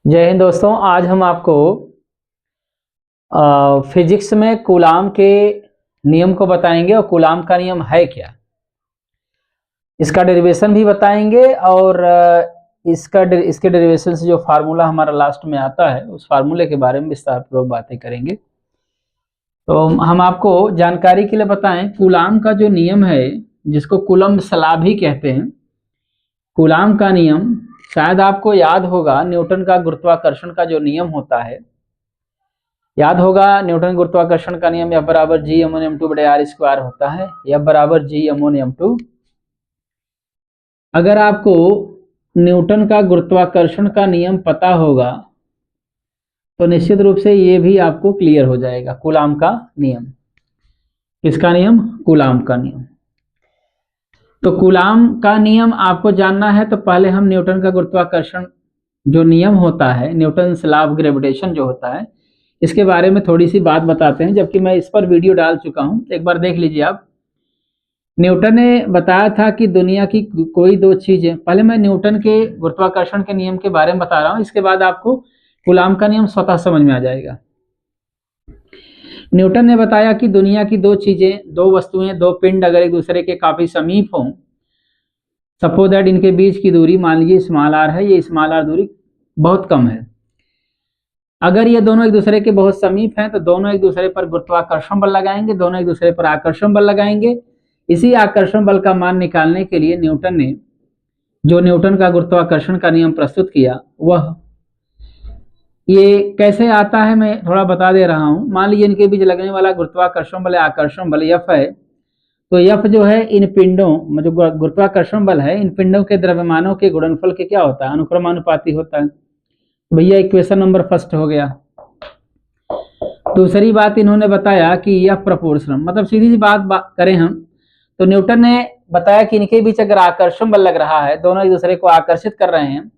जय हिंद दोस्तों। आज हम आपको फिजिक्स में कूलाम के नियम को बताएंगे और कूलाम का नियम है क्या, इसका डेरिवेशन भी बताएंगे और इसके डेरिवेशन से जो फार्मूला हमारा लास्ट में आता है उस फार्मूले के बारे में विस्तार पूर्वक बातें करेंगे। तो हम आपको जानकारी के लिए बताएं, कूलाम का जो नियम है जिसको कूलम्ब लॉ भी कहते हैं, कूलाम का नियम शायद आपको याद होगा, न्यूटन का गुरुत्वाकर्षण का जो नियम होता है, याद होगा न्यूटन गुरुत्वाकर्षण का नियम F बराबर G M one M two बटे आर स्क्वायर होता है। F बराबर G M one M two. अगर आपको न्यूटन का गुरुत्वाकर्षण का नियम पता होगा तो निश्चित रूप से ये भी आपको क्लियर हो जाएगा। कूलाम का नियम, किसका नियम? कूलाम का नियम। तो कूलाम का नियम आपको जानना है तो पहले हम न्यूटन का गुरुत्वाकर्षण जो नियम होता है, न्यूटन्स लॉ ऑफ ग्रेविटेशन जो होता है, इसके बारे में थोड़ी सी बात बताते हैं, जबकि मैं इस पर वीडियो डाल चुका हूं, एक बार देख लीजिए आप। न्यूटन ने बताया था कि दुनिया की कोई दो चीजें, पहले मैं न्यूटन के गुरुत्वाकर्षण के नियम के बारे में बता रहा हूं, इसके बाद आपको कूलाम का नियम स्वतः समझ में आ जाएगा। न्यूटन ने बताया कि दुनिया की दो चीजें, दो वस्तुएं, दो पिंड अगर एक दूसरे के काफी समीप हों, सपोज दैट इनके बीच की दूरी मान लीजिए स्मॉल आर है, ये स्मॉल आर दूरी बहुत कम है। अगर ये दोनों एक दूसरे के बहुत समीप हैं तो दोनों एक दूसरे पर गुरुत्वाकर्षण बल लगाएंगे, दोनों एक दूसरे पर आकर्षण बल लगाएंगे। इसी आकर्षण बल का मान निकालने के लिए न्यूटन ने जो न्यूटन का गुरुत्वाकर्षण का नियम प्रस्तुत किया, वह ये कैसे आता है मैं थोड़ा बता दे रहा हूं। मान लीजिए इनके बीच लगने वाला गुरुत्वाकर्षण बल आकर्षण बल F है, तो F जो है इन पिंडों जो गुरुत्वाकर्षण बल है, इन पिंडों के द्रव्यमानों के गुणनफल के क्या होता है? अनुक्रमानुपाती होता है। भैया इक्वेशन नंबर फर्स्ट हो गया। दूसरी बात इन्होंने बताया कि यह प्रोपोर्शनल, मतलब सीधी सी बात करें हम तो न्यूटन ने बताया कि इनके बीच अगर आकर्षण बल लग रहा है, दोनों एक दूसरे को आकर्षित कर रहे हैं,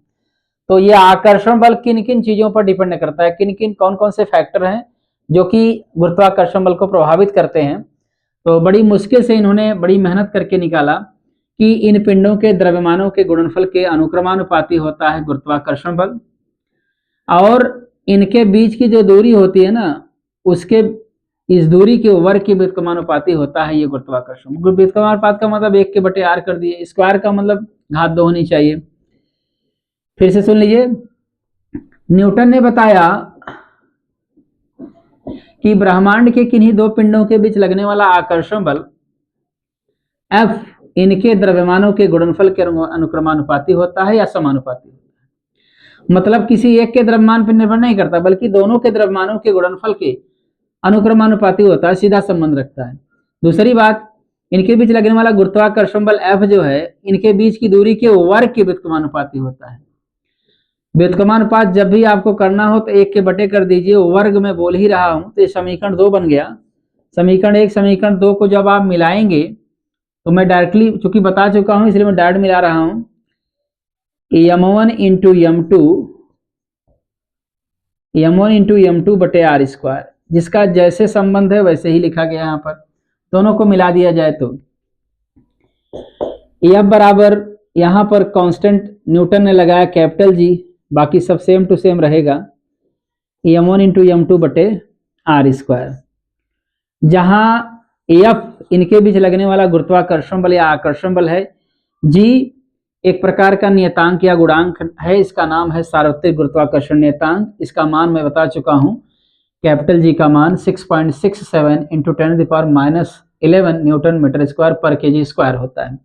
तो यह आकर्षण बल किन किन चीजों पर डिपेंड करता है, किन किन कौन कौन से फैक्टर हैं जो कि गुरुत्वाकर्षण बल को प्रभावित करते हैं। तो बड़ी मुश्किल से इन्होंने बड़ी मेहनत करके निकाला कि इन पिंडों के द्रव्यमानों के गुणनफल के अनुक्रमानुपाती होता है गुरुत्वाकर्षण बल, और इनके बीच की जो दूरी होती है ना, उसके इस दूरी के वर्ग के व्युत्क्रमानुपाती होता है ये गुरुत्वाकर्षण। व्युत्क्रमानुपात का मतलब 1/r कर दिए, स्क्वायर का मतलब घात 2 होनी चाहिए। फिर से सुन लीजिए, न्यूटन ने बताया कि ब्रह्मांड के किन्हीं दो पिंडों के बीच लगने वाला आकर्षण बल F इनके द्रव्यमानों के गुणनफल के अनुक्रमानुपाती होता है या समानुपाती होता है। मतलब किसी एक के द्रव्यमान पर निर्भर नहीं करता, बल्कि दोनों के द्रव्यमानों के गुणनफल के अनुक्रमानुपाती होता है, सीधा संबंध रखता है। दूसरी बात, इनके बीच लगने वाला गुरुत्वाकर्षण बल F जो है, इनके बीच की दूरी के वर्ग के व्युत्क्रमानुपाती होता है। व्युत्क्रमानुपात जब भी आपको करना हो तो 1 के बटे कर दीजिए, वर्ग में बोल ही रहा हूं, तो ये समीकरण 2 बन गया। समीकरण 1 समीकरण 2 को जब आप मिलाएंगे तो मैं डायरेक्टली चूंकि बता चुका हूं इसलिए मैं डायरेक्ट मिला रहा हूं, m1 इंटू m2 बटे आर स्क्वायर, जिसका जैसे संबंध है वैसे ही लिखा गया यहाँ पर। दोनों को मिला दिया जाए तो F बराबर यहाँ पर कांस्टेंट न्यूटन ने लगाया कैपिटल G, बाकी सब सेम टू सेम रहेगा, m1 इंटू m2 बटे आर स्क्वायर, जहां F इनके बीच लगने वाला गुरुत्वाकर्षण बल या आकर्षण बल है, G एक प्रकार का नियतांक या गुणांक है, इसका नाम है सार्वत्रिक गुरुत्वाकर्षण नियतांक। इसका मान मैं बता चुका हूं, कैपिटल G का मान 6.67 इंटू 10⁻11 न्यूटन मीटर स्क्वायर पर केजी स्क्वायर होता है।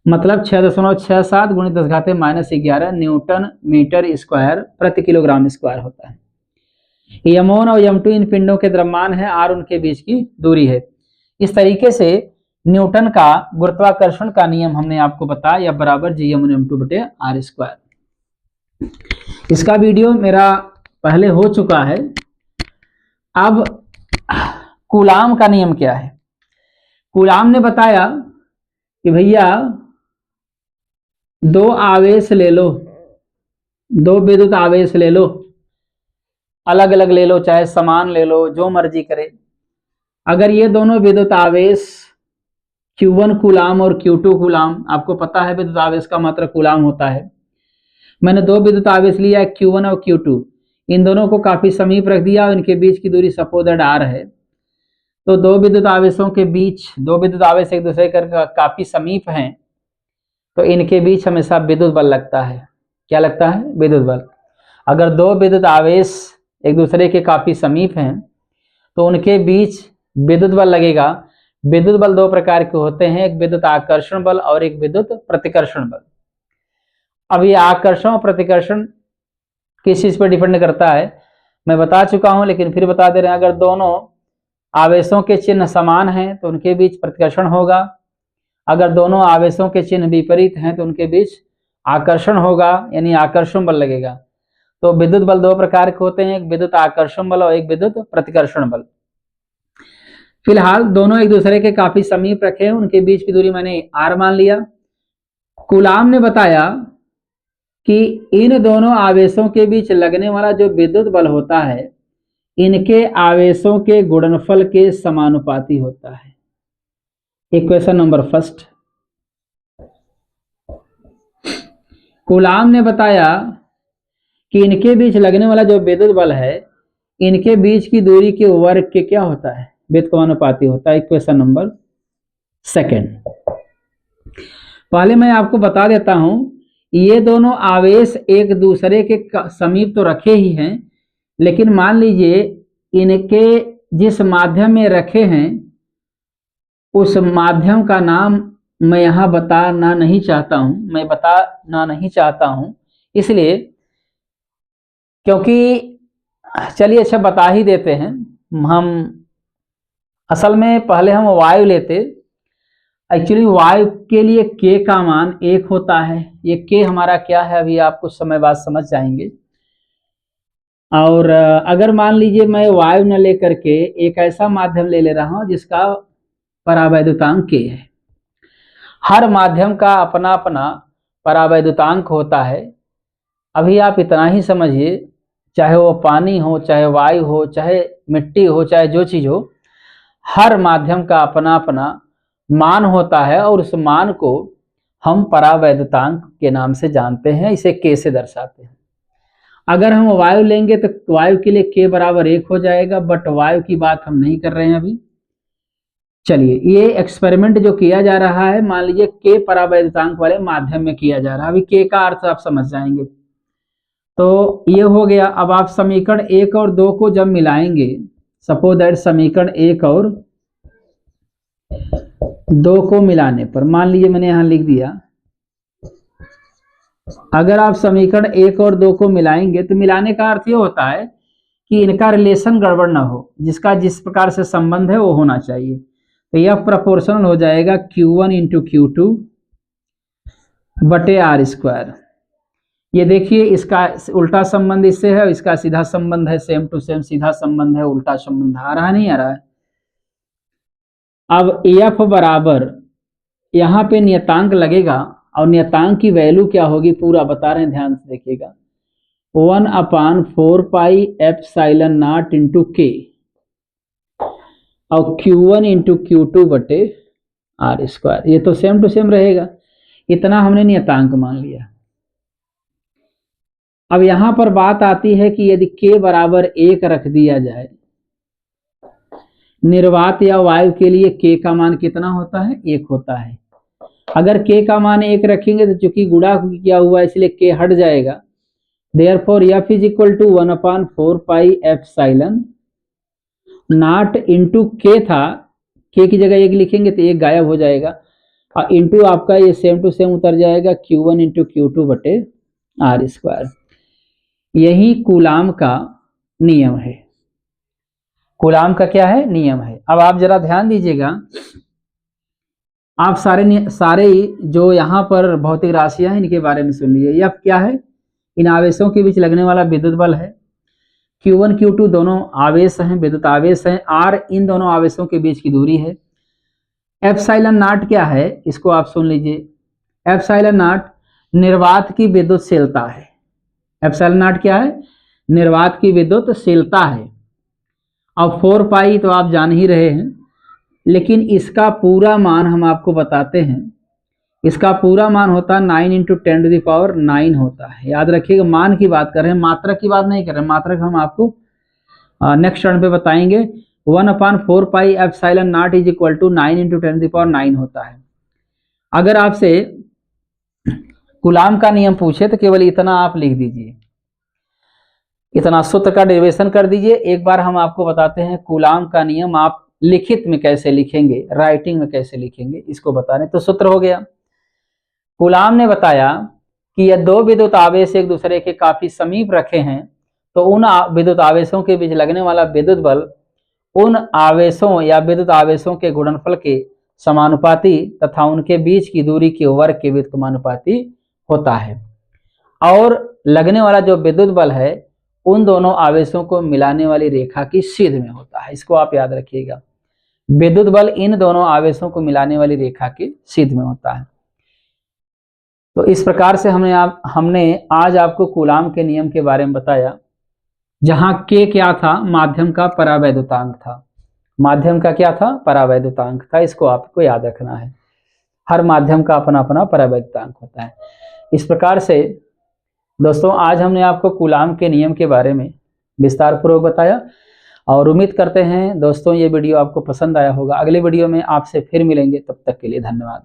मतलब 6.67 गुणित 10⁻11 न्यूटन मीटर स्क्वायर प्रति किलोग्राम स्क्वायर होता है। m1 और m2 इन पिंडों के द्रव्यमान है, r उनके बीच की दूरी है। इस तरीके से न्यूटन का गुरुत्वाकर्षण का नियम हमने आपको बताया, F बराबर G M one M two बटे आर स्क्वायर। इसका वीडियो मेरा पहले हो चुका है। अब कूलाम का नियम क्या है? कूलाम ने बताया कि भैया दो आवेश ले लो, दो विद्युत आवेश ले लो, अलग अलग ले लो, चाहे समान ले लो, जो मर्जी करे। अगर ये दोनों विद्युत आवेश Q1 कूलाम और Q2 कूलाम, आपको पता है विद्युत आवेश का मात्रा कूलाम होता है, मैंने दो विद्युत आवेश लिया है Q1 और Q2, इन दोनों को काफी समीप रख दिया और इनके बीच की दूरी सपोज दैट r है। तो दो विद्युत आवेशों के बीच, दो विद्युत आवेश एक दूसरे के काफी समीप हैं, तो इनके बीच हमेशा विद्युत बल लगता है। क्या लगता है? विद्युत बल। अगर दो विद्युत आवेश एक दूसरे के काफी समीप हैं तो उनके बीच विद्युत बल लगेगा। विद्युत बल दो प्रकार के होते हैं, एक विद्युत आकर्षण बल और एक विद्युत प्रतिकर्षण बल। अब ये आकर्षण और प्रतिकर्षण किस चीज पर डिपेंड करता है मैं बता चुका हूं, लेकिन फिर बता दे रहे हैं। अगर दोनों आवेशों के चिन्ह समान हैं तो उनके बीच प्रतिकर्षण होगा। अगर दोनों आवेशों के चिन्ह विपरीत हैं तो उनके बीच आकर्षण होगा, यानी आकर्षण बल लगेगा। तो विद्युत बल दो प्रकार के होते हैं, एक विद्युत आकर्षण बल और एक विद्युत प्रतिकर्षण बल। फिलहाल दोनों एक दूसरे के काफी समीप रखे हैं, उनके बीच की दूरी मैंने r मान लिया। कूलाम ने बताया कि इन दोनों आवेशों के बीच लगने वाला जो विद्युत बल होता है इनके आवेशों के गुणनफल के समानुपाती होता है। इक्वेशन नंबर फर्स्ट, कूलाम ने बताया कि इनके बीच लगने वाला जो विद्युत बल है इनके बीच की दूरी के वर्ग के क्या होता है? व्युत्क्रमानुपाती होता है। इक्वेशन नंबर सेकंड, पहले मैं आपको बता देता हूं, ये दोनों आवेश एक दूसरे के समीप तो रखे ही हैं, लेकिन मान लीजिए इनके जिस माध्यम में रखे हैं उस माध्यम का नाम मैं यहां बताना नहीं चाहता हूं, इसलिए, क्योंकि चलिए अच्छा बता ही देते हैं। हम असल में पहले हम वायु लेते, एक्चुअली वायु के लिए k का मान 1 होता है। ये k हमारा क्या है अभी आप कुछ समय बाद समझ जाएंगे। और अगर मान लीजिए मैं वायु न लेकर के एक ऐसा माध्यम ले रहा हूं जिसका परावैद्युतांक k है। हर माध्यम का अपना अपना परावैद्युतांक होता है। अभी आप इतना ही समझिए, चाहे वो पानी हो, चाहे वायु हो, चाहे मिट्टी हो, चाहे जो चीज हो, हर माध्यम का अपना अपना मान होता है और उस मान को हम परावैद्युतांक के नाम से जानते हैं, इसे k से दर्शाते हैं। अगर हम वायु लेंगे तो वायु के लिए k बराबर 1 हो जाएगा, बट वायु की बात हम नहीं कर रहे हैं अभी। चलिए, ये एक्सपेरिमेंट जो किया जा रहा है, मान लीजिए k परावैद्युतांक वाले माध्यम में किया जा रहा है। अभी k का अर्थ आप समझ जाएंगे। तो ये हो गया। अब आप समीकरण 1 और 2 को जब मिलाएंगे, सपोज दैट समीकरण 1 और 2 को मिलाने पर, मान लीजिए मैंने यहां लिख दिया, अगर आप समीकरण 1 और 2 को मिलाएंगे तो मिलाने का अर्थ ये होता है कि इनका रिलेशन गड़बड़ ना हो, जिसका जिस प्रकार से संबंध है वो होना चाहिए। तो यह प्रोपोर्शनल हो जाएगा Q1 इंटू Q2 बटे r²। ये देखिए, इसका उल्टा संबंध इससे है और इसका सीधा संबंध है, सेम टू सेम सीधा संबंध है, उल्टा संबंध आ रहा नहीं आ रहा है। अब F बराबर यहाँ पे नियतांक लगेगा और नियतांक की वैल्यू क्या होगी पूरा बता रहे हैं, ध्यान से देखिएगा। 1/4 pi epsilon naught into k और Q1 इंटू Q2 बटे r²। ये तो सेम टू सेम रहेगा, इतना हमने नियतांक मान लिया। अब यहां पर बात आती है कि यदि k बराबर 1 रख दिया जाए, निर्वात या वायु के लिए k का मान कितना होता है? 1 होता है। अगर k का मान 1 रखेंगे तो चूंकि गुणा किया हुआ है इसलिए k हट जाएगा। Therefore F is equal to 1/4 pi epsilon naught into k था, k की जगह 1 लिखेंगे तो 1 गायब हो जाएगा और इंटू आपका ये सेम टू सेम उतर जाएगा Q1 इंटू Q2 बटे r²। यही कूलाम का नियम है। कूलाम का क्या है? नियम है। अब आप जरा ध्यान दीजिएगा, आप सारे जो यहाँ पर भौतिक राशियां हैं इनके बारे में सुन लीजिए। यह क्या है? इन आवेशों के बीच लगने वाला विद्युत बल है। Q1 Q2 दोनों आवेश हैं, विद्युत आवेश हैं। r इन दोनों आवेशों के बीच की दूरी है। एप्सिलॉन नॉट क्या है? इसको आप सुन लीजिए। एप्सिलॉन नॉट निर्वात की विद्युतशीलता है। एप्सिलॉन नॉट क्या है? निर्वात की विद्युतशीलता है। अब 4 पाई तो आप जान ही रहे हैं, लेकिन इसका पूरा मान हम आपको बताते हैं। इसका पूरा मान होता है 9 इंटू 10⁹ होता है। याद रखिएगा, मान की बात कर रहे हैं, मात्रक की बात नहीं कर रहे हैं। मात्रक हम आपको नेक्स्ट टर्न पे बताएंगे। 1/4 epsilon naught is equal to 9 into 10⁹ होता है। अगर आपसे कूलाम का नियम पूछे तो केवल इतना आप लिख दीजिए, इतना सूत्र का डेरिवेशन कर दीजिए। एक बार हम आपको बताते हैं कूलाम का नियम आप लिखित में कैसे लिखेंगे, राइटिंग में कैसे लिखेंगे, इसको बता रहे। तो सूत्र हो गया, कूलाम ने बताया कि यह दो विद्युत आवेश एक दूसरे के काफी समीप रखे हैं तो उन विद्युत आवेशों के बीच लगने वाला विद्युत बल उन आवेशों या विद्युत आवेशों के गुणनफल के समानुपाती तथा उनके बीच की दूरी के वर्ग के व्युत्क्रमानुपाती होता है। और लगने वाला जो विद्युत बल है उन दोनों आवेशों को मिलाने वाली रेखा की सीध में होता है। इसको आप याद रखिएगा, विद्युत बल इन दोनों आवेशों को मिलाने वाली रेखा की सीध में होता है। तो इस प्रकार से हमने आज आपको कूलाम के नियम के बारे में बताया, जहां के क्या था, माध्यम का परावैद्युतांक था। माध्यम का क्या था, परावैद्युतांक था। इसको आपको याद रखना है, हर माध्यम का अपना अपना परावैद्युतांक होता है। इस प्रकार से दोस्तों आज हमने आपको कूलाम के नियम के बारे में विस्तार पूर्वक बताया और उम्मीद करते हैं दोस्तों ये वीडियो आपको पसंद आया होगा। अगले वीडियो में आपसे फिर मिलेंगे, तब तक के लिए धन्यवाद।